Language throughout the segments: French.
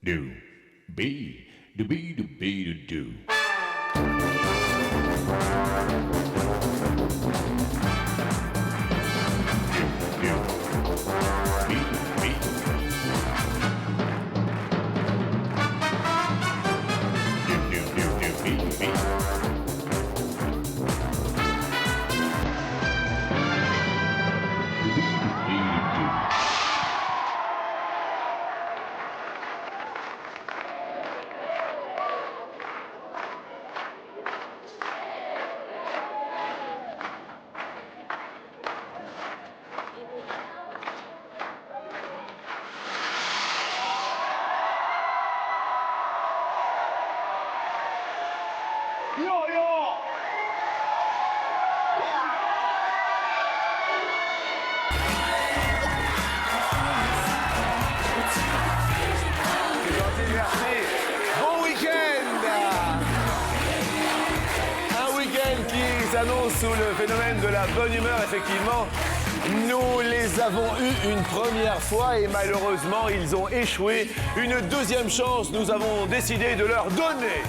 do, be, do, be, do, be, do, do. S'annonce sous le phénomène de la bonne humeur, effectivement. Nous les avons eus une première fois et malheureusement, ils ont échoué. Une deuxième chance, nous avons décidé de leur donner.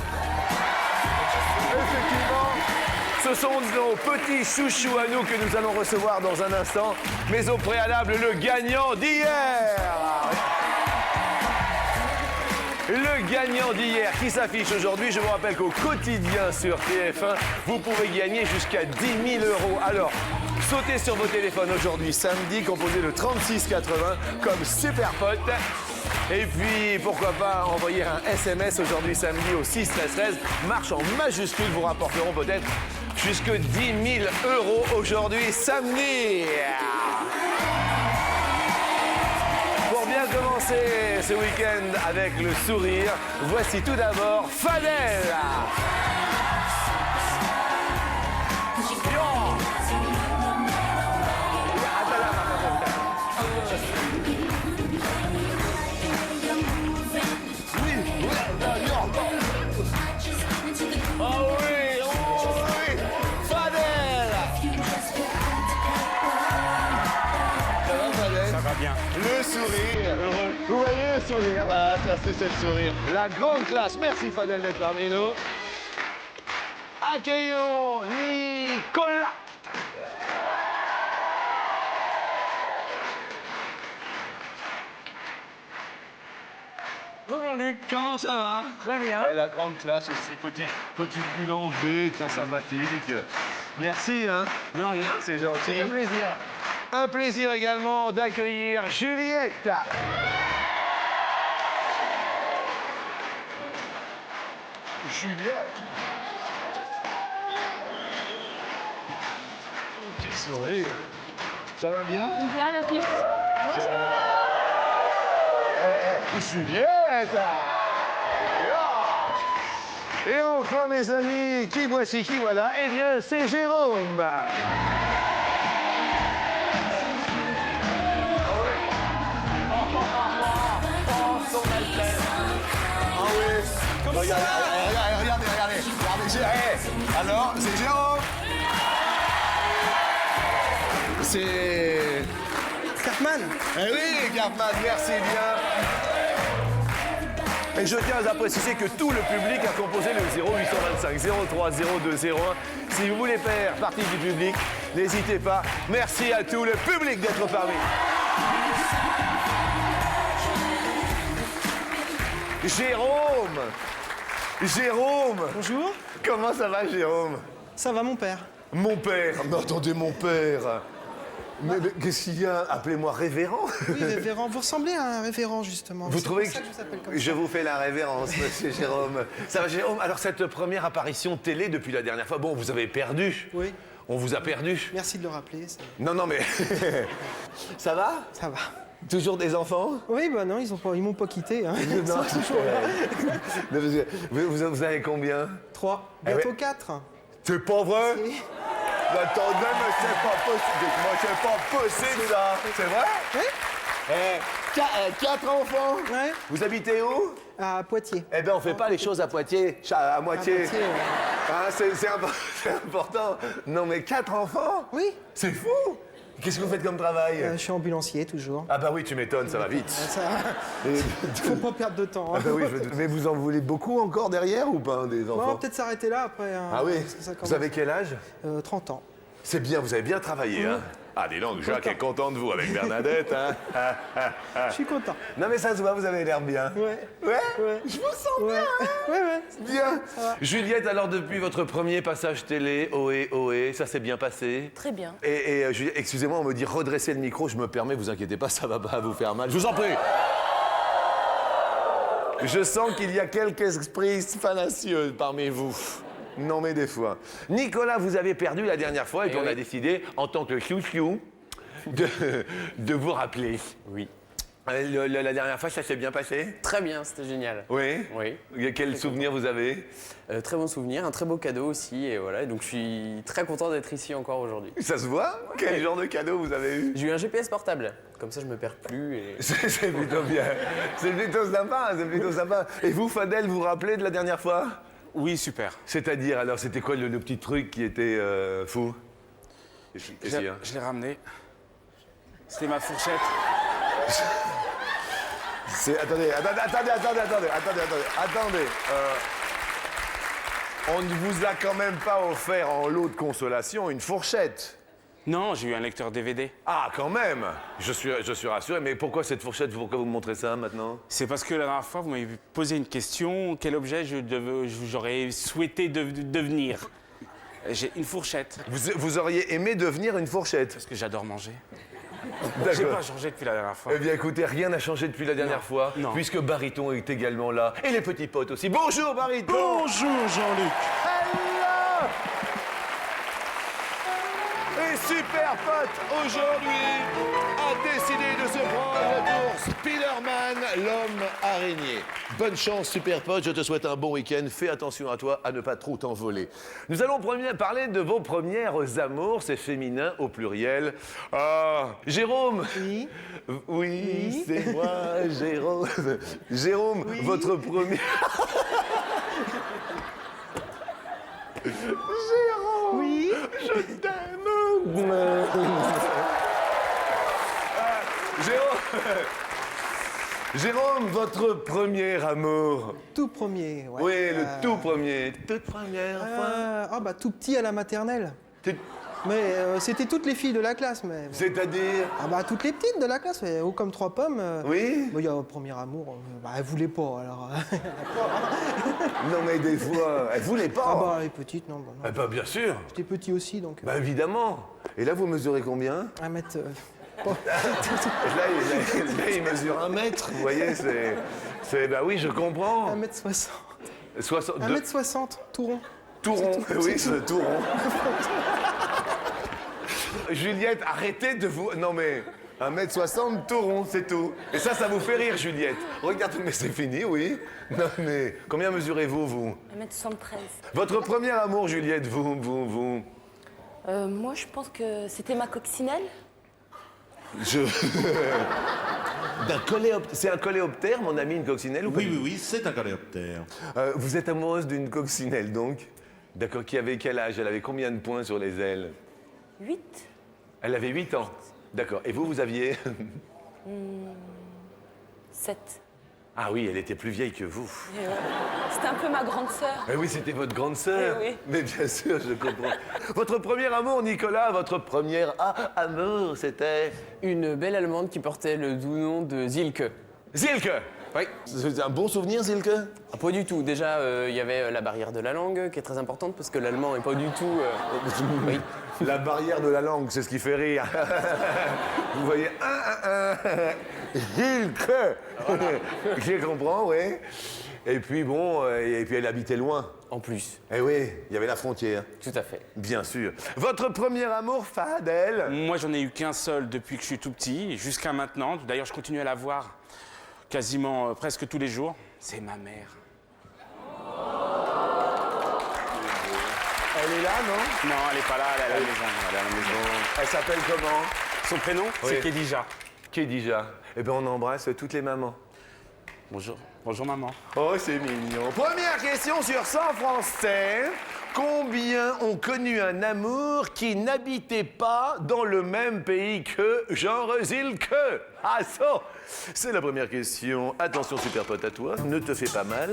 Effectivement, ce sont nos petits chouchous à nous que nous allons recevoir dans un instant. Mais au préalable, le gagnant d'hier. Le gagnant d'hier qui s'affiche aujourd'hui, je vous rappelle qu'au quotidien sur TF1, vous pouvez gagner jusqu'à 10 000 €. Alors, sautez sur vos téléphones aujourd'hui, samedi, composé de 3680 comme super pote. Et puis, pourquoi pas envoyer un SMS aujourd'hui, samedi, au 6 13 13. Marche en majuscule, vous rapporteront peut-être jusque 10 000 € aujourd'hui, samedi. Pour bien commencer ce week-end avec le sourire, voici tout d'abord Fadel. Oh oui, Fadel. Ça va, Fadel? Ça va bien. Le sourire, heureux. Vous voyez le sourire? Ah, ça c'est le sourire. La grande classe. Merci Fadel d'être parmi nous. Accueillons Nicolas. Bonjour Luc, comment ça va? Très bien. Et la grande classe aussi. Petit boulanger, très sympathique. Merci, hein. Non, rien. C'est gentil. Un plaisir. Un plaisir également d'accueillir Juliette. Juliette. Quel sourire. Ça va bien? Bien, merci. Juliette. Et enfin, mes amis, qui voici, qui voilà? Eh bien, c'est Jérôme. Regardez. Alors, c'est Jérôme. C'est... Cartman. Eh oui, Cartman, merci bien. Et je tiens à préciser que tout le public a composé le 0825 03 02 01. Si vous voulez faire partie du public, n'hésitez pas. Merci à tout le public d'être parmi. Jérôme. Bonjour. Comment ça va, Jérôme? Ça va, mon père? Mon père. Mais attendez, mon père. Mais qu'est-ce qu'il y a? Appelez-moi révérend. Oui, révérend. Vous ressemblez à un révérend, justement. Vous C'est trouvez pour ça que je vous appelle comme je ça. vous fais la révérence, monsieur Jérôme. Ça va, Jérôme? Alors, cette première apparition télé depuis la dernière fois, bon, vous avez perdu. Oui. On vous a perdu. Merci de le rappeler. Non, mais... Ça va? Ça va. Toujours des enfants? Oui, bah non, ils m'ont pas quitté. Hein. Ils Non, sont toujours là. Mais vous avez combien? 3. Eh Bientôt ouais. 4. C'est pas vrai? Si. Attendez, mais c'est pas possible. Dites-moi, c'est pas possible, ça. C'est vrai? Oui. 4 enfants? Ouais. Vous habitez où? À Poitiers. Eh bien, on fait pas les choses à Poitiers, à moitié. Poitiers, ouais. Ah, c'est important. Non, mais 4 enfants? Oui. C'est fou. Qu'est-ce que vous faites comme travail? Je suis ambulancier toujours. Ah bah oui, tu m'étonnes, ça va vite. Ça, Et- faut pas perdre de temps. Ah bah oui, mais vous en voulez beaucoup encore derrière ou pas, des Bon, on enfants? va peut-être s'arrêter là après. Hein, Ah oui. parce que ça Vous commence. avez quel âge? 30 ans. C'est bien, vous avez bien travaillé, hein? Ah, dis donc, Jacques est content de vous avec Bernadette, hein? Je suis content. Non mais ça se voit, vous avez l'air bien. Ouais. Ouais? Ouais. Je vous sens Ouais. Ouais. bien. Juliette, alors depuis votre premier passage télé, ohé, ça s'est bien passé? Très bien. Et Juliette, excusez-moi, on me dit redresser le micro, je me permets, vous inquiétez pas, ça va pas vous faire mal. Je vous en prie. Je sens qu'il y a quelques esprits fallacieux parmi vous. Non mais des fois. Nicolas, vous avez perdu la dernière fois et puis on a décidé, en tant que chou-chou, de vous rappeler. Oui. La dernière fois, ça s'est bien passé? Très bien, c'était génial. Oui? Oui. Quel souvenir vous avez? Très bon souvenir, un très beau cadeau aussi. Et voilà, et donc je suis très content d'être ici encore aujourd'hui. Ça se voit? Quel genre de cadeau vous avez eu? J'ai eu un GPS portable, comme ça je me perds plus. Et... C'est plutôt bien. C'est plutôt sympa, c'est plutôt sympa. Et vous, Fadel, vous vous rappelez de la dernière fois? Oui, super. C'est-à-dire, alors, c'était quoi le petit truc qui était fou? Qu'est-ce qu'il y a? Je l'ai ramené. C'était ma fourchette. Attendez. On ne vous a quand même pas offert en lot de consolation une fourchette. Non, j'ai eu un lecteur DVD. Ah, quand même. Je suis rassuré, mais pourquoi cette fourchette? Pourquoi vous me montrez ça maintenant? C'est parce que la dernière fois, vous m'avez posé une question. Quel objet j'aurais souhaité devenir? J'ai une fourchette. Vous auriez aimé devenir une fourchette? Parce que j'adore manger. D'accord. J'ai pas changé depuis la dernière fois. Eh bien, écoutez, rien n'a changé depuis la dernière fois, non. puisque Bariton est également là. Et les petits potes aussi. Bonjour, Bariton! Bonjour, Jean-Luc. Hello! Et Super Pote, aujourd'hui, a décidé de se prendre pour Spider-Man, l'homme araignée. Bonne chance, Super Pote, je te souhaite un bon week-end. Fais attention à toi, à ne pas trop t'envoler. Nous allons parler de vos premières amours, c'est féminin au pluriel. Jérôme. Oui. Oui, c'est moi, Jérôme. Jérôme, votre premier... Jérôme. Oui. Je t'aime. Jérôme, votre premier amour. Tout premier. Ouais. Oui, le tout premier. Toute première fois. Tout petit à la maternelle. Tout- Mais c'était toutes les filles de la classe. Mais C'est-à-dire. toutes les petites de la classe, haut comme 3 pommes. Oui. Il y a un premier amour. Elle voulait pas alors. Non, mais des fois, elle voulait pas. Les petites, non. Eh ben, bien sûr. J'étais petit aussi donc. Bah, évidemment. Et là, vous mesurez combien? 1 mètre. Là, il mesure 1 mètre. Vous voyez, bah oui, je comprends. 1m60. 62. 1m60, tout rond. Tout rond, oui, c'est tout rond. Juliette, arrêtez de vous... Non mais, 1m60, tout rond, c'est tout. Et ça vous fait rire, Juliette. Regarde, mais c'est fini, oui. Non mais, combien mesurez-vous, vous? 1m73. Votre premier amour, Juliette, vous Moi, je pense que c'était ma coccinelle. C'est un coléoptère, mon ami, une coccinelle ou pas? Oui, c'est un coléoptère. Vous êtes amoureuse d'une coccinelle, donc? D'accord, qui avait quel âge? Elle avait combien de points sur les ailes? 8. Elle avait 8 ans. D'accord. Et vous aviez 7. Ah oui, elle était plus vieille que vous. C'était un peu ma grande sœur. Eh oui, c'était votre grande sœur. Eh oui. Mais bien sûr, je comprends. Votre premier amour, Nicolas, votre premier amour, c'était... Une belle Allemande qui portait le doux nom de Zilke. Zilke. Oui. C'est un bon souvenir, Zilke? Pas du tout. Déjà, il y avait la barrière de la langue qui est très importante parce que l'allemand n'est pas du tout... Oui. La barrière de la langue, c'est ce qui fait rire. Vous voyez, Zilke. Je comprends, oui. Et puis bon, et puis elle habitait loin. En plus. Eh oui, il y avait la frontière. Tout à fait. Bien sûr. Votre premier amour, Fadel? Moi, j'en ai eu qu'un seul depuis que je suis tout petit, jusqu'à maintenant. D'ailleurs, je continue à la voir quasiment presque tous les jours. C'est ma mère. Elle est là, non? Non, elle est pas là, elle est à la maison. Elle est à la maison. Elle s'appelle comment? Son prénom, Oui. c'est Kedija. Kedija. Eh bien, on embrasse toutes les mamans. Bonjour. Bonjour, maman. Oh, c'est mignon. Première question sur 100 Français. Combien ont connu un amour qui n'habitait pas dans le même pays que Jean Resilke? Ah, ça, c'est la première question. Attention, super pote à toi, ne te fais pas mal.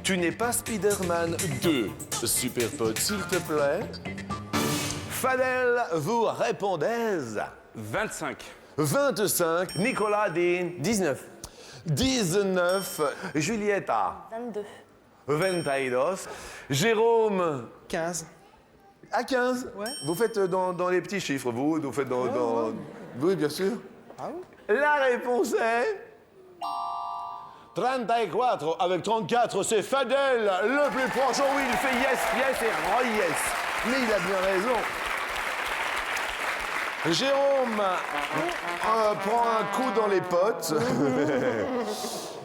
Tu n'es pas Spider-Man 2, super pote, s'il te plaît. Fadel, vous répondez 25. 25. Nicolas dit 19. 19. Julieta 22. 22. Jérôme 15. à 15. Ouais. Vous faites dans les petits chiffres, vous faites dans... Oui, bien sûr. Ah oui? La réponse est... 34 avec 34, c'est Fadel, le plus proche. Oh oui, il fait yes, yes et yes. Mais il a bien raison. Jérôme prend un coup dans les potes.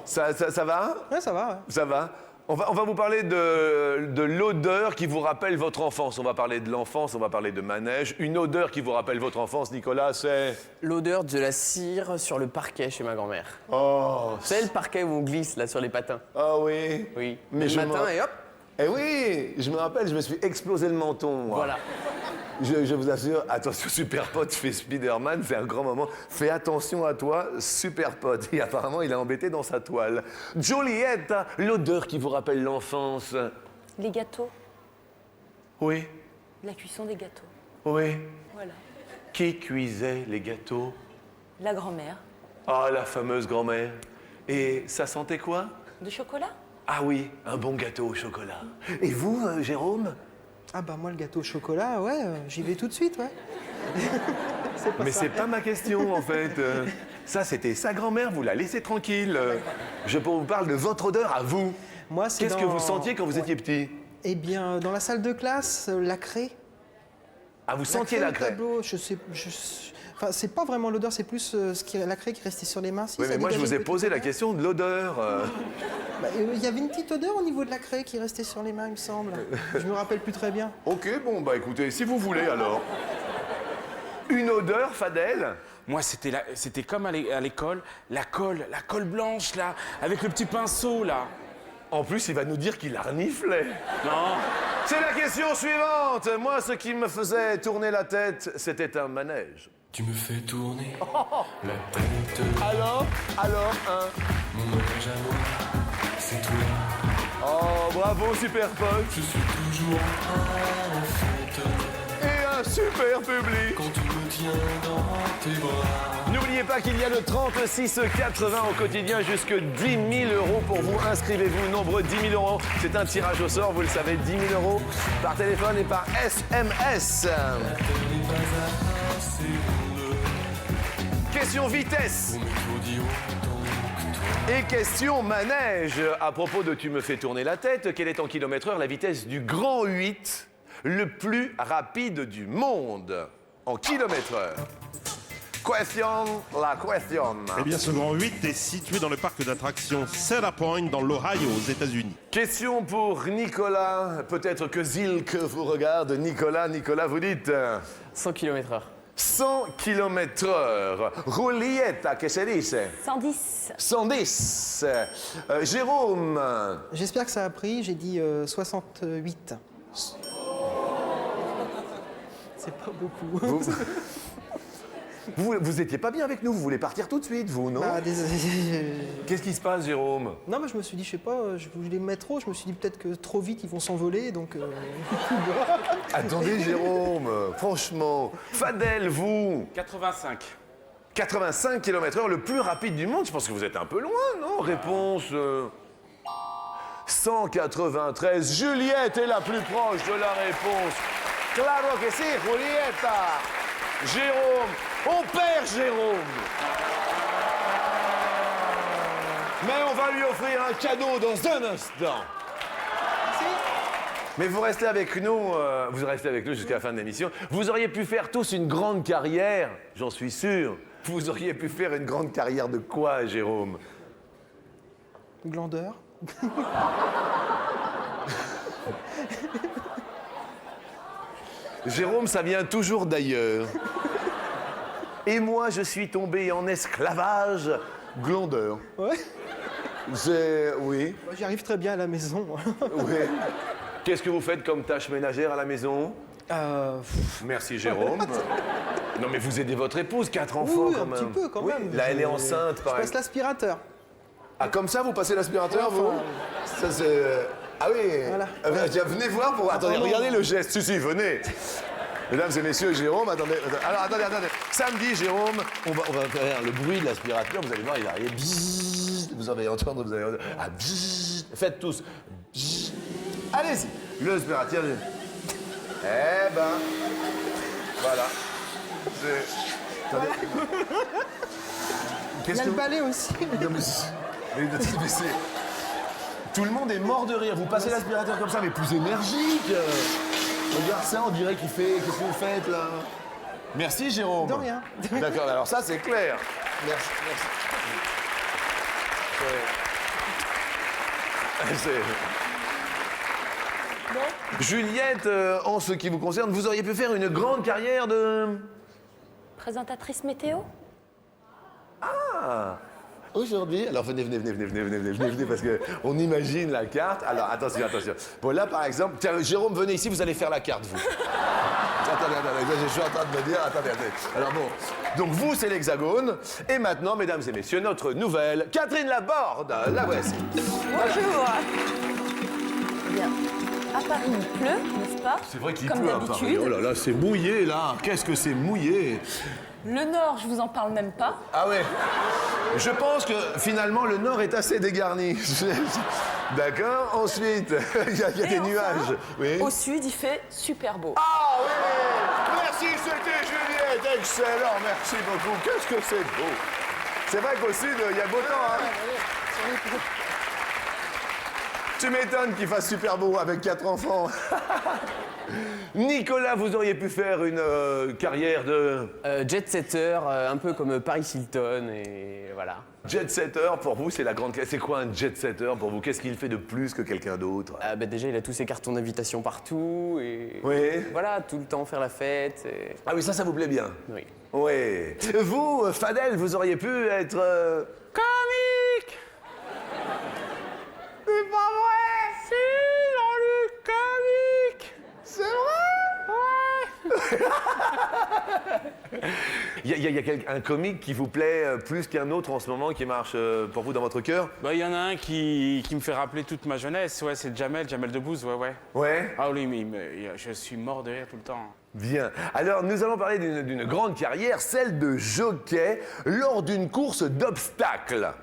Ça va? Ouais, ça va, ouais. Ça va. On va vous parler de l'odeur qui vous rappelle votre enfance. On va parler de l'enfance, on va parler de manège. Une odeur qui vous rappelle votre enfance, Nicolas, c'est... L'odeur de la cire sur le parquet chez ma grand-mère. Oh, Vous savez le parquet où on glisse là sur les patins? ah oui. Oui. Mais le je matin me- et hop, Eh oui, je me rappelle, je me suis explosé le menton. moi. voilà. Je vous assure, attention, super pote fait Spider-Man, c'est un grand moment. Fais attention à toi, super pote. Et apparemment, il est embêté dans sa toile. Juliette, l'odeur qui vous rappelle l'enfance. Les gâteaux. Oui, La cuisson des gâteaux. oui. Voilà. Qui cuisait les gâteaux? La grand-mère. Ah, la fameuse grand-mère. Et ça sentait quoi? De chocolat? Ah oui, un bon gâteau au chocolat. Et vous, Jérôme? Ah bah moi, le gâteau au chocolat, ouais, j'y vais tout de suite, ouais. Mais c'est pas ma question, en fait. Ça, c'était sa grand-mère, vous la laissez tranquille. Je vous parle de votre odeur à vous. Moi, c'est Qu'est-ce que dans- vous sentiez quand vous étiez petit? Eh bien, dans la salle de classe, la craie. Ah, vous sentiez la au craie? tableau, enfin, c'est pas vraiment l'odeur, c'est plus la craie qui restait sur les mains. Si, Oui, ça mais moi, je dégageait vous ai une posé petite la odeur. question de l'odeur. Bah, il y avait une petite odeur au niveau de la craie qui restait sur les mains, il me semble. Je me rappelle plus très bien. Ok, bon, bah écoutez, si vous voulez, alors. Une odeur, Fadel? Moi, c'était comme à l'école, la colle blanche, là, avec le petit pinceau, là. En plus, il va nous dire qu'il a reniflé. Non. C'est la question suivante. Moi, ce qui me faisait tourner la tête, c'était un manège. Tu me fais tourner la tête, Alors, mon manège à moi, c'est toi. Oh, bravo, super pote. Je suis toujours à la fête Et un super public. quand tu me tiens dans tes bras. N'oubliez pas qu'il y a le 3680 au quotidien, jusque 10 000 euros pour vous. Inscrivez-vous, nombreux 10 000 euros. C'est un tirage au sort, vous le savez, 10 000 euros par téléphone et par SMS. La terre n'est pas assez ronde Question vitesse pour m'étourdir autant que toi. et question manège. À propos de Tu me fais tourner la tête, quelle est en kilomètre-heure la vitesse du grand 8, le plus rapide du monde en kilomètre-heure? La question. Eh bien, ce grand 8 est situé dans le parc d'attractions Cedar Point, dans l'Ohio, aux États-Unis. Question pour Nicolas. Peut-être que Zilke vous regarde. Nicolas, vous dites 100 km/h. 100 km/h. Julieta, que se dice? 110. 110. Jérôme. J'espère que ça a pris, j'ai dit 68. C'est pas beaucoup. Vous étiez pas bien avec nous, vous voulez partir tout de suite, vous, non? Ah, désolé. Qu'est-ce qui se passe, Jérôme? Non, mais je me suis dit, je sais pas, je voulais me mettre trop, je me suis dit peut-être que trop vite ils vont s'envoler, donc... Attendez, Jérôme, franchement. Fadel, vous? 85. 85 km/h, le plus rapide du monde. Je pense que vous êtes un peu loin, non? Réponse 193. Juliette est la plus proche de la réponse. Claro que si, Julieta. Jérôme, on perd Jérôme. Mais on va lui offrir un cadeau dans un instant. Mais vous restez avec nous, jusqu'à la fin de l'émission. Vous auriez pu faire tous une grande carrière, j'en suis sûr. Vous auriez pu faire une grande carrière de quoi, Jérôme? Glandeur. Jérôme, ça vient toujours d'ailleurs. Et moi, je suis tombé en esclavage glandeur. Ouais. Oui, Moi, j'y arrive très bien à la maison. oui. Qu'est-ce que vous faites comme tâche ménagère à la maison? Merci Jérôme. Non mais vous aidez votre épouse, 4 enfants Oui, quand un même. petit peu quand Oui, même. là elle est enceinte Je par passe exemple. l'aspirateur. Ah comme ça vous passez l'aspirateur vous? Enfin, Ça c'est... Ah oui. Voilà. Tiens, venez voir pour... Attendez, non. regardez le geste. Si, venez. Mesdames et messieurs, Jérôme, attendez. Alors attendez. Samedi, Jérôme, on va faire le bruit de l'aspirateur. Vous allez voir, il va arriver. Bzzz, vous allez entendre. Ah, bzzz. Faites tous. Bzzz. Allez-y. L'aspirateur. Eh ben. Voilà. Attendez. il y a le balai aussi. Non, mais c'est- tout le monde est mort de rire. Vous passez l'aspirateur comme ça, mais plus énergique. Regarde ça, on dirait qu'il fait... Qu'est-ce que vous faites, là? Merci, Jérôme. De rien. D'accord, alors ça, c'est clair. Merci. Juliette, en ce qui vous concerne, vous auriez pu faire une grande carrière de... Présentatrice météo? Aujourd'hui, alors venez, parce qu'on imagine la carte. Alors, attention. Bon, là, par exemple, tiens, Jérôme, venez ici, vous allez faire la carte, vous. Attendez, je suis en train de me dire, attendez. Alors bon, donc vous, c'est l'Hexagone. Et maintenant, mesdames et messieurs, notre nouvelle Catherine Laborde. La voici. Bonjour. Bien. À Paris, il pleut, n'est-ce pas? C'est vrai qu'il Comme pleut à Paris. d'habitude. Oh là là, c'est mouillé, là. Qu'est-ce que c'est mouillé? Le Nord, je vous en parle même pas. Ah ouais. Je pense que finalement le nord est assez dégarni. D'accord. Ensuite, il y a des Et enfin, nuages. Oui. Au Sud, il fait super beau. Ah oui. Merci, c'était Juliette. Excellent. Merci beaucoup. Qu'est-ce que c'est beau. C'est vrai qu'au Sud, il y a beau temps. Hein. Tu m'étonnes qu'il fasse super beau avec 4 enfants. Nicolas, vous auriez pu faire une carrière de Jet-setter, un peu comme Paris Hilton, et voilà. jet-setter. Pour vous, c'est la grande... C'est quoi un jet-setter pour vous? Qu'est-ce qu'il fait de plus que quelqu'un d'autre? Déjà, il a tous ses cartons d'invitation partout, et Oui. voilà, tout le temps faire la fête. Et... Ah oui, ça vous plaît bien? Oui. Oui. Vous, Fadel, vous auriez pu être... Comique. C'est pas vrai. Si, Jean-Luc, comique. C'est vrai? Ouais. Il y a un comique qui vous plaît plus qu'un autre en ce moment, qui marche pour vous dans votre cœur? Bah, il y en a un qui me fait rappeler toute ma jeunesse, ouais, c'est Jamel Debbouze, ouais. Ouais. Ah oui, mais je suis mort de rire tout le temps. Bien. Alors, nous allons parler d'une grande carrière, celle de jockey, lors d'une course d'obstacles.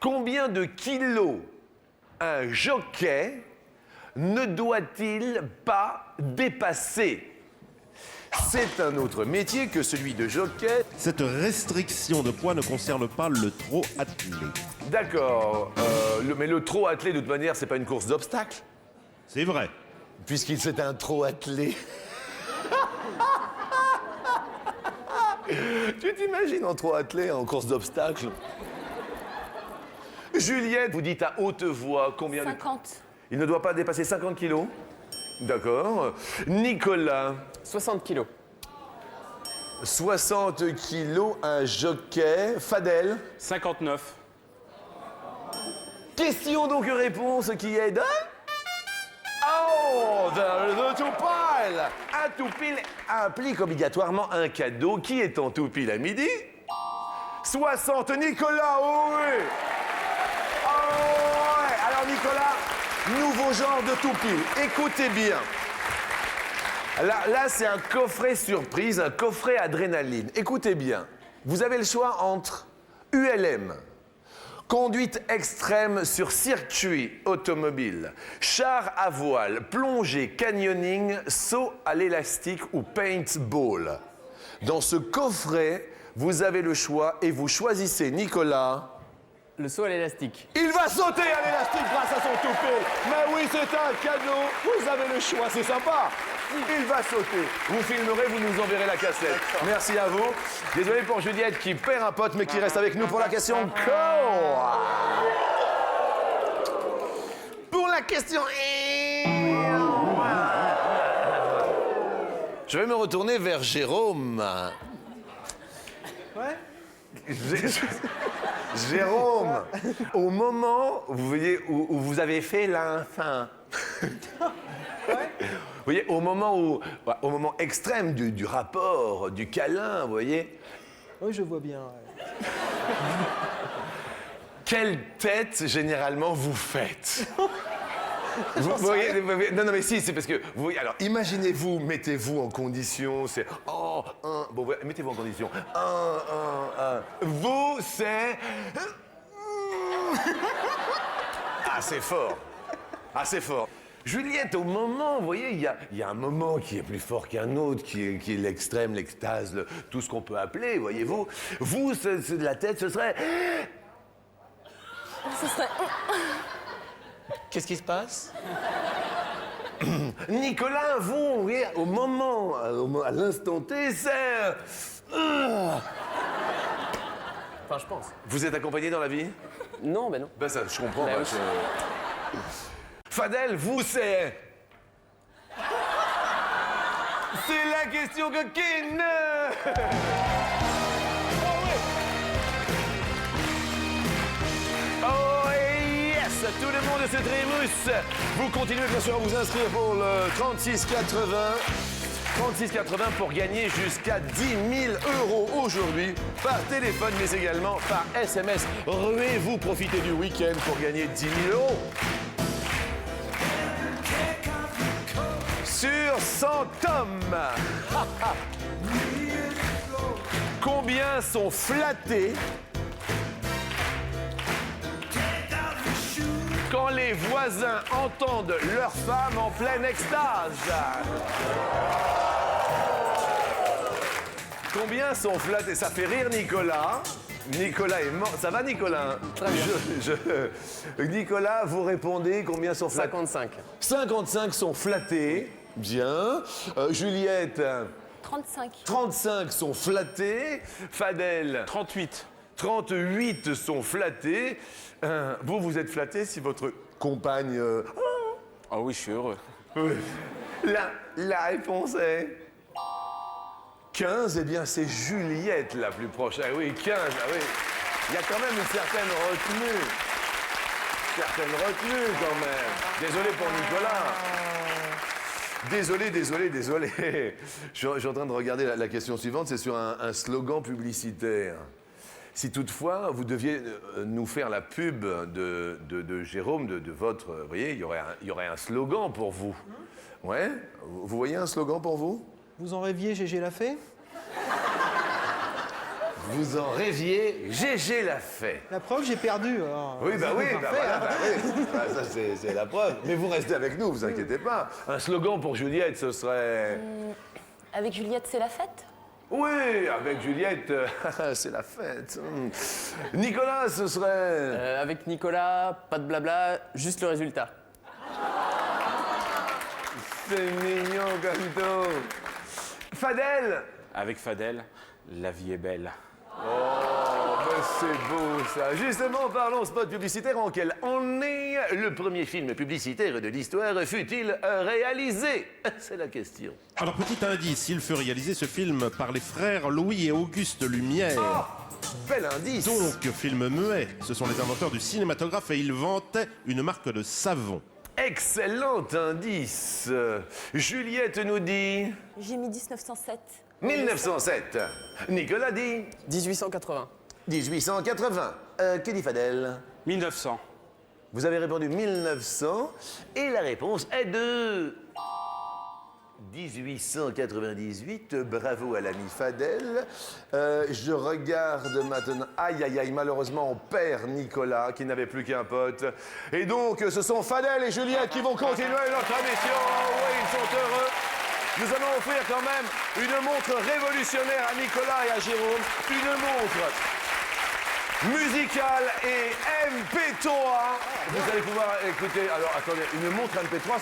Combien de kilos un jockey ne doit-il pas dépasser? C'est un autre métier que celui de jockey. Cette restriction de poids ne concerne pas le trop attelé. D'accord. Mais le trop attelé, de toute manière, c'est pas une course d'obstacles, C'est vrai. puisqu'il c'est un trop attelé. Tu t'imagines en trop attelé en course d'obstacles? Juliette, vous dites à haute voix combien de... 50. Il ne doit pas dépasser 50 kilos. D'accord. Nicolas, 60 kilos. 60 kilos, un jockey. Fadel, 59. question donc réponse qui est de... Oh, the two pile. Un tout pile implique obligatoirement un cadeau. Qui est en tout pile à midi? 60, Nicolas, oh oui. Oh ouais. Alors Nicolas, nouveau genre de tout pile. Écoutez bien. Là c'est un coffret surprise, un coffret adrénaline. Écoutez bien. Vous avez le choix entre ULM, conduite extrême sur circuit automobile, char à voile, plongée, canyoning, saut à l'élastique ou paintball. Dans ce coffret, vous avez le choix et vous choisissez Nicolas. Le saut à l'élastique. Il va sauter à l'élastique grâce à son toupet. Mais oui, c'est un cadeau. Vous avez le choix, c'est sympa. Il va sauter. Vous filmerez, vous nous enverrez la cassette. Merci à vous. Désolé pour Juliette qui perd un pote, mais qui reste avec nous pour la question co. Pour la question... Je vais me retourner vers Jérôme. Ouais. Jérôme, au moment, vous voyez, où vous avez fait l'infin. Vous voyez, au moment extrême du rapport, du câlin, vous voyez. Oui, je vois bien. Ouais. Quelle tête, généralement, vous faites? Vous voyez, non, mais si, c'est parce que, vous voyez, alors, imaginez-vous, mettez-vous en condition, c'est, bon, mettez-vous en condition, vous, c'est, assez fort, Juliette, au moment, vous voyez, il y a un moment qui est plus fort qu'un autre, qui est l'extrême, l'extase, tout ce qu'on peut appeler, voyez-vous. Vous, c'est de la tête, ce serait... Qu'est-ce qui se passe? Nicolas, vous, voyez, au moment, à l'instant T, c'est... Enfin, je pense. Vous êtes accompagné dans la vie? Non, ben non. Ben ça, je comprends. Ben moi, oui. Fadel, vous, c'est... C'est la question coquine. Oh yes, tout le monde se trémousse. Vous continuez bien sûr à vous inscrire pour le 3680. 3680 pour gagner jusqu'à 10 000 € aujourd'hui par téléphone mais également par SMS. Ruez-vous, profitez du week-end pour gagner 10 000 €. Sur 100 hommes, combien sont flattés quand les voisins entendent leur femme en pleine extase? Combien sont flattés? Ça fait rire Nicolas. Nicolas est mort. Ça va Nicolas? Très bien. Nicolas, vous répondez combien sont flattés? 55. 55 sont flattés. Bien. Juliette? 35. 35 sont flattés. Fadel? 38. 38 sont flattés. Vous êtes flatté si votre compagne... Oh oui, je suis heureux. Oui. La réponse est... 15, eh bien c'est Juliette la plus proche. Ah oui, 15, ah oui. Il y a quand même une certaine retenue. Quand même. Désolé pour Nicolas. Désolé. Je suis en train de regarder la question suivante, c'est sur un slogan publicitaire. Si toutefois vous deviez nous faire la pub de Jérôme, de votre... Vous voyez, il y aurait un slogan pour vous. Ouais? Vous voyez un slogan pour vous? Vous en rêviez, Gégé l'a fait? Vous en rêviez, Gégé l'a fait. La preuve, j'ai perdu. Alors, Oui, bah oui, c'est bah parfait, voilà, hein. bah oui. Bah, ça c'est la preuve. Mais vous restez avec nous, vous inquiétez pas. Un slogan pour Juliette, ce serait... Avec Juliette, c'est la fête? Oui, avec Juliette, c'est la fête. Nicolas, ce serait... Avec Nicolas, pas de blabla, juste le résultat. C'est mignon comme tout. Fadel. Avec Fadel, la vie est belle. Oh, ben c'est beau ça. Justement, parlons spot publicitaire. En quelle année le premier film publicitaire de l'histoire fut-il réalisé? C'est la question. Alors, petit indice, il fut réalisé ce film par les frères Louis et Auguste Lumière. Bel indice. Donc, film muet. Ce sont les inventeurs du cinématographe et ils vantaient une marque de savon. Excellent indice. Juliette nous dit... J'ai mis 1907. 1907. Nicolas dit... 1880. 1880. Que dit Fadel? 1900. Vous avez répondu 1900 et la réponse est de... 1898, bravo à l'ami Fadel. Je regarde maintenant... Aïe, aïe, aïe, malheureusement, on perd Nicolas, qui n'avait plus qu'un pote. Et donc, ce sont Fadel et Juliette qui vont continuer notre émission. Oui, ils sont heureux. Nous allons offrir quand même une montre révolutionnaire à Nicolas et à Jérôme. Une montre musicale et MP3. Vous allez pouvoir écouter... Alors, attendez, une montre MP3,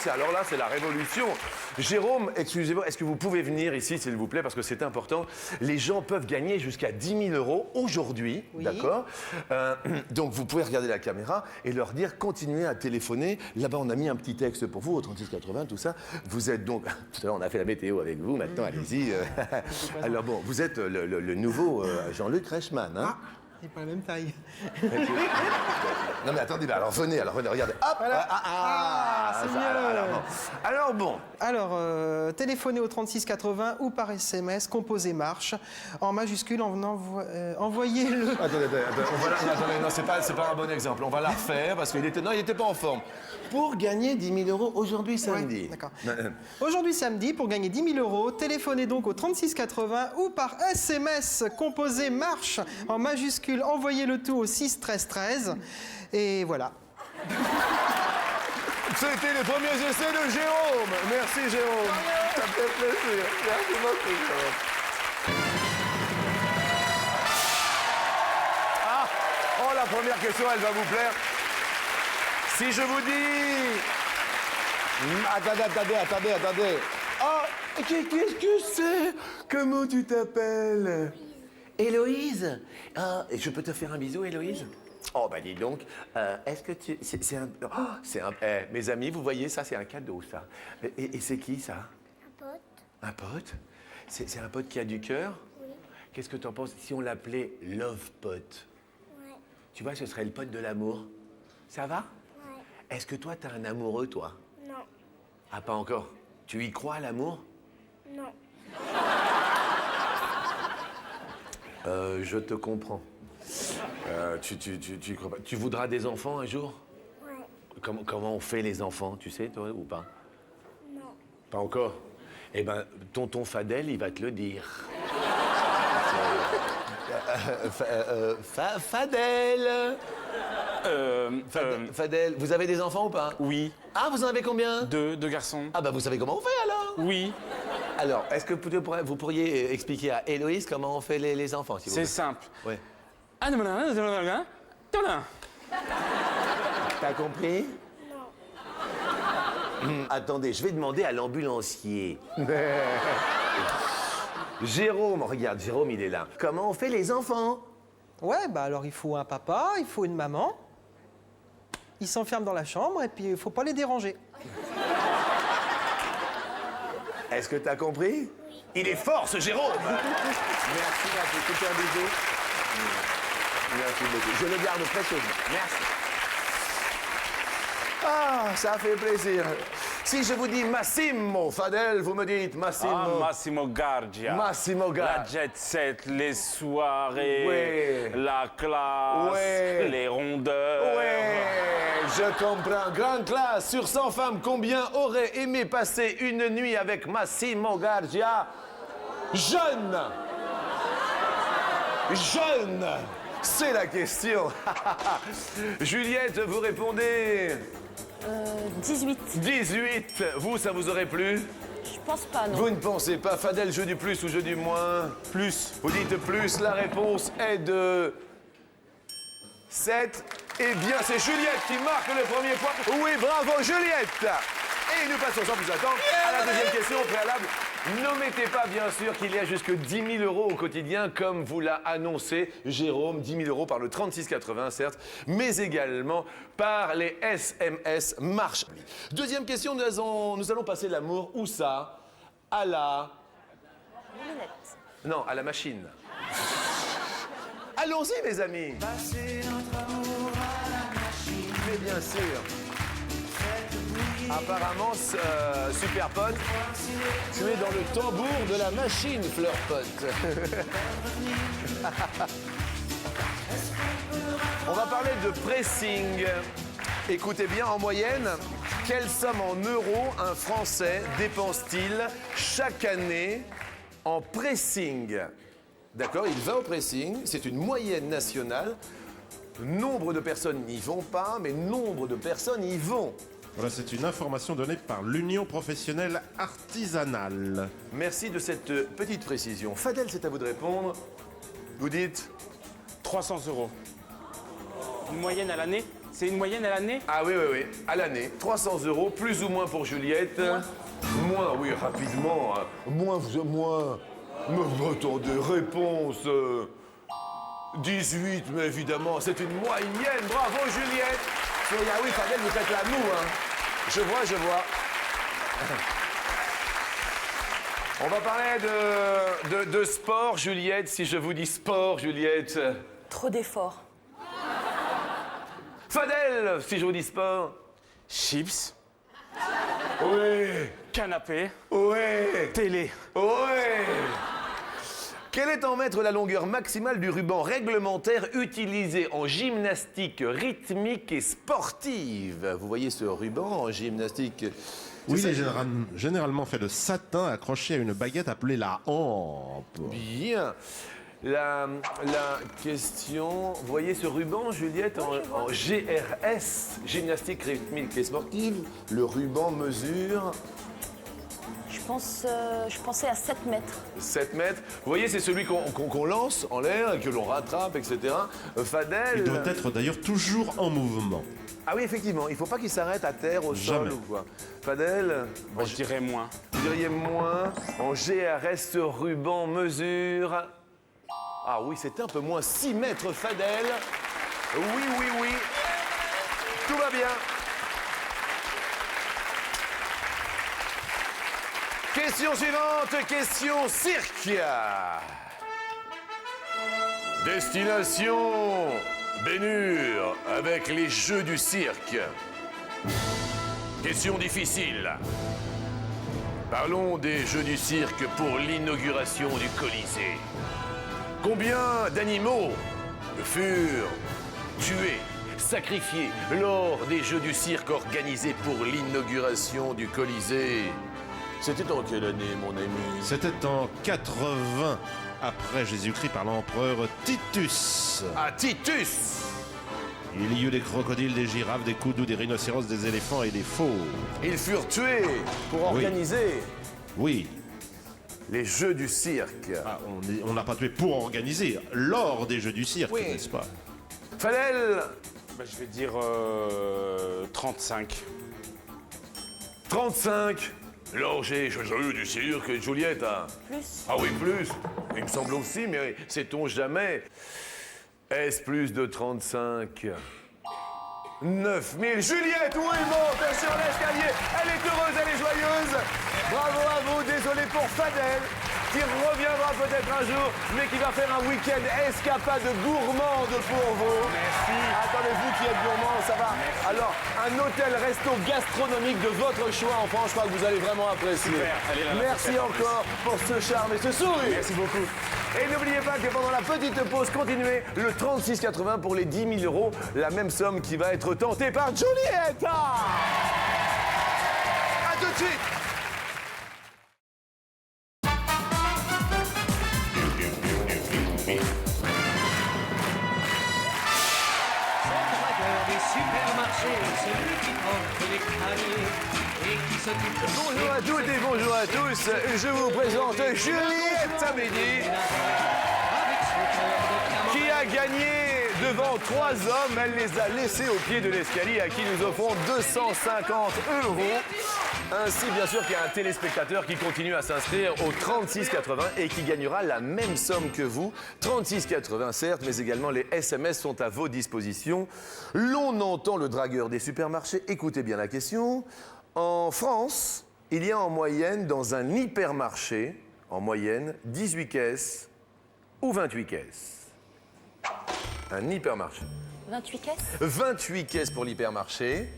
c'est la révolution. Jérôme, excusez-moi, est-ce que vous pouvez venir ici, s'il vous plaît, parce que c'est important. Les gens peuvent gagner jusqu'à 10 000 € aujourd'hui, Oui. d'accord? Donc, vous pouvez regarder la caméra et leur dire, continuez à téléphoner. Là-bas, on a mis un petit texte pour vous, au 3680, tout ça. Vous êtes donc... Tout à l'heure, on a fait la météo avec vous, maintenant, allez-y. Alors bon, vous êtes le nouveau Jean-Luc Reichmann, hein? C'est pas la même taille. Non mais attendez, alors venez, regardez. Hop Voilà. C'est mieux. Alors bon. Alors, téléphonez au 3680 ou par SMS, composez marche. En majuscule, envoyez-le. Attendez, non, c'est pas un bon exemple. On va la refaire parce qu'il était pas en forme. Pour gagner 10 000 euros aujourd'hui samedi. Ouais, d'accord. Aujourd'hui samedi, pour gagner 10 000 euros, téléphonez donc au 3680 ou par SMS, composez marche en majuscule, envoyez le tout au 6 13 13. Et voilà. C'était les premiers essais de Jérôme. Merci Jérôme. Ça me fait plaisir. Merci beaucoup Jérôme. Ah, oh la première question, elle va vous plaire. Si je vous dis... Attendez. Oh, qu'est-ce que c'est? Comment tu t'appelles? Héloïse. Ah, et je peux te faire un bisou, Héloïse? Oh, bah dis donc, est-ce que tu... C'est un... mes amis, vous voyez, ça, c'est un cadeau, ça. Et c'est qui, ça? Un pote. Un pote? C'est un pote qui a du cœur? Oui. Qu'est-ce que t'en penses si on l'appelait Love Pote? Ouais. Tu vois, ce serait le pote de l'amour. Ça va? Ouais. Est-ce que toi, t'as un amoureux, toi? Non. Ah, pas encore. Tu y crois à l'amour? Non. Je te comprends. Tu crois pas. Tu voudras des enfants un jour? Ouais. Comment on fait les enfants, tu sais, toi, ou pas? Non. Pas encore? Eh ben, tonton Fadel, il va te le dire. Fadel! Fadel, vous avez des enfants ou pas? Oui. Ah, vous en avez combien? Deux garçons. Ah bah vous savez comment on fait alors? Oui. Alors, est-ce que vous pourriez expliquer à Héloïse comment on fait les enfants, s'il vous C'est plaît? simple. Ouais. T'as compris? Non. Attendez, je vais demander à l'ambulancier. Jérôme, regarde, Jérôme, il est là. Comment on fait les enfants? Ouais, bah alors il faut un papa, il faut une maman. Ils s'enferment dans la chambre et puis il faut pas les déranger. Est-ce que t'as compris? Oui. Il est fort, ce Jérôme. Merci, ma petite, un bisou. Merci beaucoup. Je le garde précieusement. Merci. Ah, ça fait plaisir. Si je vous dis Massimo Fadel, vous me dites Massimo. Ah, Massimo Gardia. Massimo La Gardia. jet set, les soirées, Ouais. la classe, Ouais. les rondeurs. Ouais, je comprends. Grande classe. Sur 100 femmes, combien auraient aimé passer une nuit avec Massimo Gardia? Jeune. Jeune. C'est la question. Juliette, vous répondez 18. 18. Vous, ça vous aurait plu? Je pense pas, non. Vous ne pensez pas, Fadel, jeu du plus ou jeu du moins? Plus. Vous dites plus, la réponse est de 7. Eh bien, c'est Juliette qui marque le premier point. Oui, bravo, Juliette. Et nous passons sans plus attendre à la deuxième question au préalable. N'omettez pas, bien sûr, qu'il y a jusque 10 000 euros au quotidien, comme vous l'a annoncé Jérôme. 10 000 euros par le 3680, certes, mais également par les SMS Marche. Deuxième question, nous allons passer l'amour, où ça? À la... Lunettes. Non, à la machine. Allons-y, mes amis. Mais bien sûr. Apparemment, Superpod, tu es dans le tambour de la machine, Fleurpot. On va parler de pressing. Écoutez bien, en moyenne, quelle somme en euros un Français dépense-t-il chaque année en pressing? D'accord, il va au pressing, c'est une moyenne nationale. Nombre de personnes n'y vont pas, mais nombre de personnes y vont. Voilà, c'est une information donnée par l'Union professionnelle artisanale. Merci de cette petite précision. Fadel, c'est à vous de répondre. Vous dites 300 euros. Une moyenne à l'année? C'est une moyenne à l'année? Ah oui, oui, oui, à l'année. 300 euros, plus ou moins pour Juliette. Moins, oui, rapidement. Hein. Moins. Mais attendez, réponse. 18, mais évidemment, c'est une moyenne. Bravo, Juliette. Ah oui, Fadel, vous faites la moue, hein. Je vois. On va parler de sport, Juliette. Si je vous dis sport, Juliette. Trop d'efforts. Fadel, si je vous dis sport. Chips, Ouais. canapé, Ouais. télé. Ouais. Quel est en mètres la longueur maximale du ruban réglementaire utilisé en gymnastique rythmique et sportive? Vous voyez ce ruban en gymnastique? Oui, il est généralement fait de satin accroché à une baguette appelée la hampe. Bien. La question, vous voyez ce ruban, Juliette, en GRS, gymnastique rythmique et sportive. Le ruban mesure Je pensais à 7 mètres. 7 mètres. Vous voyez, c'est celui qu'on lance en l'air et que l'on rattrape, etc. Fadel. Il doit être d'ailleurs toujours en mouvement. Ah oui, effectivement, il ne faut pas qu'il s'arrête à terre, au sol Jamais. ou quoi. Fadel, Moi, je dirais moins. vous diriez moins. En GRS, ce ruban mesure... Ah oui, c'est un peu moins 6 mètres, Fadel. Oui, oui, oui. Tout va bien. Question suivante, question cirque. Destination Bénur avec les Jeux du cirque. Question difficile. Parlons des Jeux du cirque pour l'inauguration du Colisée. Combien d'animaux furent tués, sacrifiés lors des Jeux du cirque organisés pour l'inauguration du Colisée? C'était en quelle année, mon ami? C'était en 80 après Jésus-Christ par l'empereur Titus. À Titus! Il y eut des crocodiles, des girafes, des koudous, des rhinocéros, des éléphants et des fauves. Ils furent tués pour Oui. organiser Oui, les Jeux du cirque. ah, on n'a pas tué pour organiser, lors des Jeux du cirque, Oui. n'est-ce pas? Fadel, Bah, je vais dire 35. 35. L'orgie, Jeux du cirque, Juliette. Hein. Plus. Ah oui, plus. Il me semble aussi, mais sait-on jamais. Est-ce plus de 35? 9000. Juliette, où elle monte sur l'escalier. Elle est heureuse, elle est joyeuse. Bravo à vous. Désolé pour Fadel, qui reviendra peut-être un jour, mais qui va faire un week-end escapade gourmande pour vous. Merci. Attendez, vous qui êtes gourmand, ça va. Alors, un hôtel-resto gastronomique de votre choix en France, je crois que vous allez vraiment apprécier. Super. Allez, là, Merci super, encore pour ce charme et ce sourire. Merci beaucoup. Et n'oubliez pas que pendant la petite pause, continuez le 36,80 pour les 10 000 euros, la même somme qui va être tentée par Julietta. À tout de suite. Bonjour à toutes et bonjour à tous. Je vous présente Juliette Amélie, qui a gagné devant 3 hommes. Elle les a laissés au pied de l'escalier, à qui nous offrons 250 €. Ainsi, bien sûr, qu'il y a un téléspectateur qui continue à s'inscrire au 36,80 et qui gagnera la même somme que vous. 36,80 certes, mais également les SMS sont à vos dispositions. L'on entend le dragueur des supermarchés. Écoutez bien la question. En France, il y a en moyenne, dans un hypermarché, en moyenne, 18 caisses ou 28 caisses. Un hypermarché. 28 caisses. 28 caisses pour l'hypermarché.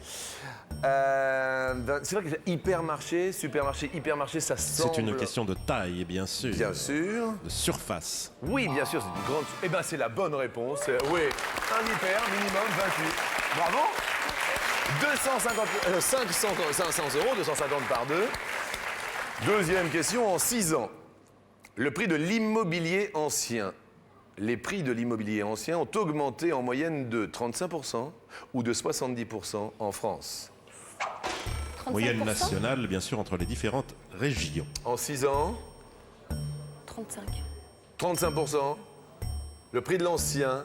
C'est vrai que hypermarché, supermarché, hypermarché, ça semble... C'est une question de taille, bien sûr. Bien sûr. De surface. Oui, bien sûr, c'est une grande... Eh bien, c'est la bonne réponse. Oui, un hyper, minimum 28. Bravo. 500 €, 250 par 2. Deuxième question, en 6 ans, le prix de l'immobilier ancien. Les prix de l'immobilier ancien ont augmenté en moyenne de 35% ou de 70% en France. 35%. Moyenne nationale, bien sûr, entre les différentes régions. En 6 ans, 35. 35%. Le prix de l'ancien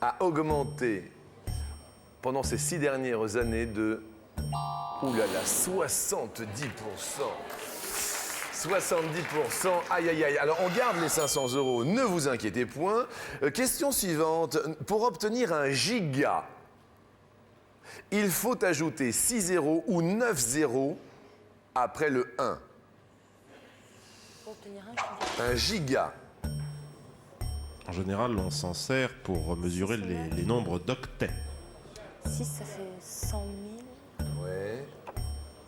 a augmenté pendant ces 6 dernières années de... Oulala, 70%. 70%, aïe aïe aïe. Alors on garde les 500 €, ne vous inquiétez point. Question suivante, pour obtenir un giga, il faut ajouter 6 0 ou 9 0 après le 1. Pour obtenir un Un giga. En général, on s'en sert pour mesurer les nombres d'octets. 6, ça fait 100 000. Ouais.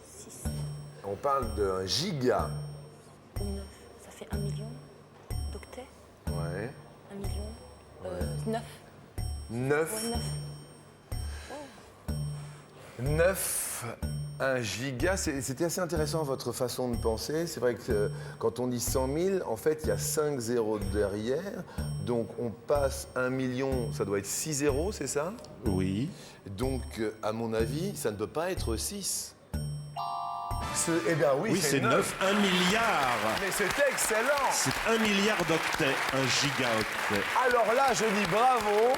6 On parle d'un giga. ou 9, ça fait 1 million d'octets. Ouais. 1 million. 9. 9. Ouais, 9. 9, 1 giga, c'était assez intéressant votre façon de penser. C'est vrai que quand on dit 100 000, en fait, il y a 5 zéros derrière. Donc on passe 1 million, ça doit être 6 zéros, c'est ça? Oui. Donc, à mon avis, ça ne peut pas être 6. Eh bien oui, Oui, c'est 9, 1 milliard. Mais c'est excellent. C'est 1 milliard d'octets, un gigaoctet. Alors là, je dis bravo,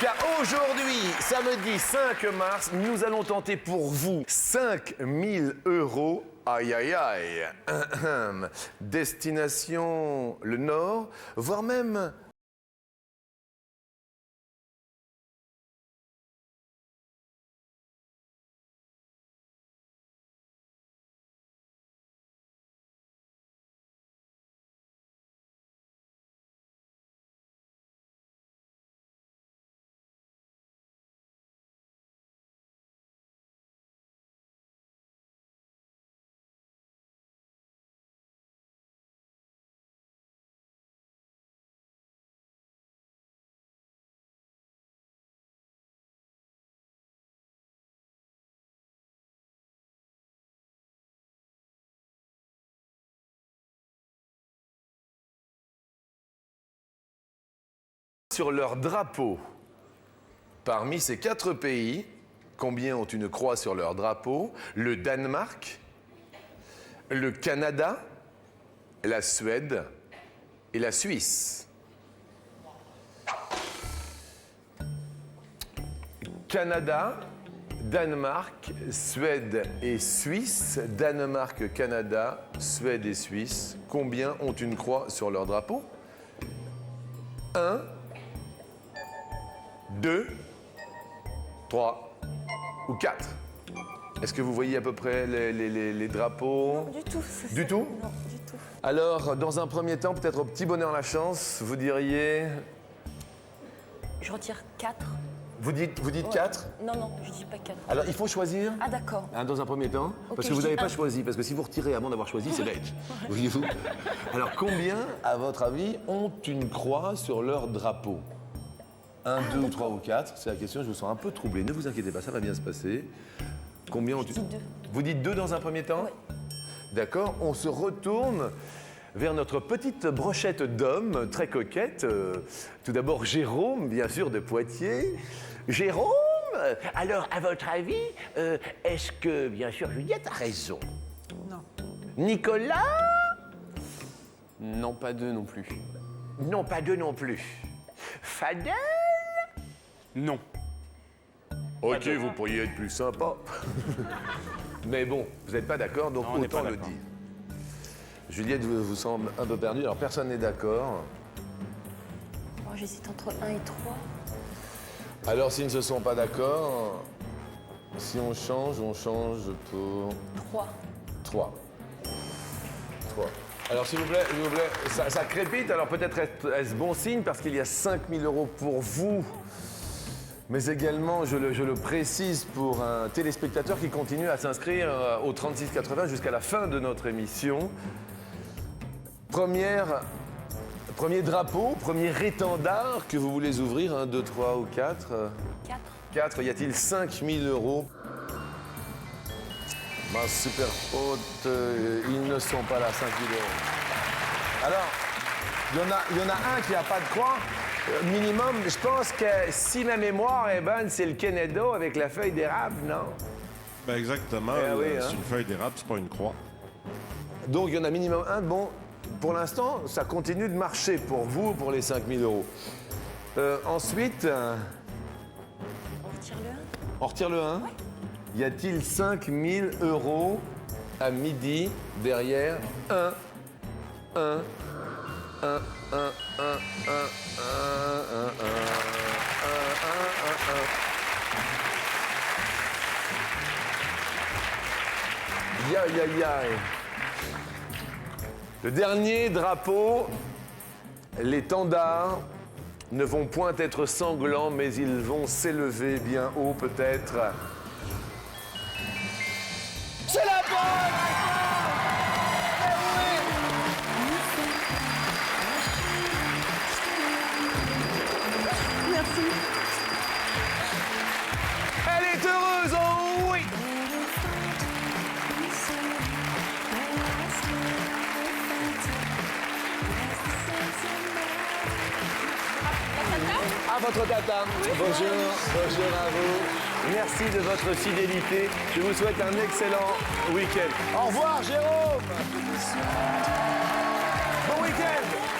car aujourd'hui, samedi 5 mars, nous allons tenter pour vous 5 000 €. Aïe, aïe, aïe. Destination le Nord, voire même... Sur leur drapeau, parmi ces 4 pays, combien ont une croix sur leur drapeau? Le Danemark, le Canada, la Suède et la Suisse. Canada, Danemark, Suède et Suisse. Danemark, Canada, Suède et Suisse. Combien ont une croix sur leur drapeau? 1, 2, 3 ou 4. Est-ce que vous voyez à peu près les drapeaux? Du tout. Du tout? Non, du tout. Alors, dans un premier temps, peut-être au petit bonheur la chance, vous diriez... Je retire 4. Vous dites 4? Non, je dis pas 4. Alors, il faut choisir Ah, d'accord. dans un premier temps, Ok, parce que je vous dis n'avez pas un. choisi, parce que si vous retirez avant d'avoir choisi, c'est bête. Voyez-vous? Alors, combien, à votre avis, ont une croix sur leur drapeau? 1, 2 ou 3 ou 4, c'est la question, je vous sens un peu troublé. Ne vous inquiétez pas, ça va bien se passer. Combien ont Je dis 2. Vous dites 2 dans un premier temps? D'accord, on se retourne vers notre petite brochette d'hommes, très coquette. Tout d'abord, Jérôme, bien sûr, de Poitiers. Jérôme, alors, à votre avis, est-ce que, bien sûr, Juliette a raison? Non. Nicolas? Non, pas 2 non plus. Non, pas 2 non plus. Fadel? Non. Ok, vous pourriez être plus sympa. Mais bon, vous n'êtes pas d'accord, donc Non, on n'est autant pas le d'accord. dire. Juliette vous semble un peu perdue, alors personne n'est d'accord. Bon, j'hésite entre 1 et 3. Alors s'ils ne se sont pas d'accord, si on change pour 3. 3. 3. Alors s'il vous plaît, ça crépite, alors peut-être est-ce bon signe parce qu'il y a 5 000 € pour vous. Mais également, je le précise, pour un téléspectateur qui continue à s'inscrire au 3680 jusqu'à la fin de notre émission. Premier drapeau, premier étendard que vous voulez ouvrir, 1, 2, 3 ou 4? 4. 4, y a-t-il 5 000 €? Ma super haute, ils ne sont pas là, 5 000 €. Alors, il y en a un qui n'a pas de croix. Minimum, je pense que si ma mémoire est bonne, c'est le Kenedo avec la feuille d'érable, non? Ben exactement, Eh oui, c'est hein. une feuille d'érable, c'est pas une croix. Donc il y en a minimum un. Bon, pour l'instant, ça continue de marcher pour vous, pour les 5 000 €. Ensuite, On retire le 1. on retire le 1. Y a-t-il 5 000 € à midi derrière 1, 1, 1, 1, 1, 1, 1, 1, 1, 1, 1, 1, 1. Aïe, aïe, aïe. Le dernier drapeau, l'étendard ne vont point être sanglants, mais ils vont s'élever bien haut peut-être. C'est la bonne réponse! Merci. Elle est heureuse, oh oui! À votre tata. Bonjour, bonjour à vous. Merci de votre fidélité. Je vous souhaite un excellent week-end. Au revoir, Jérôme. Bon week-end.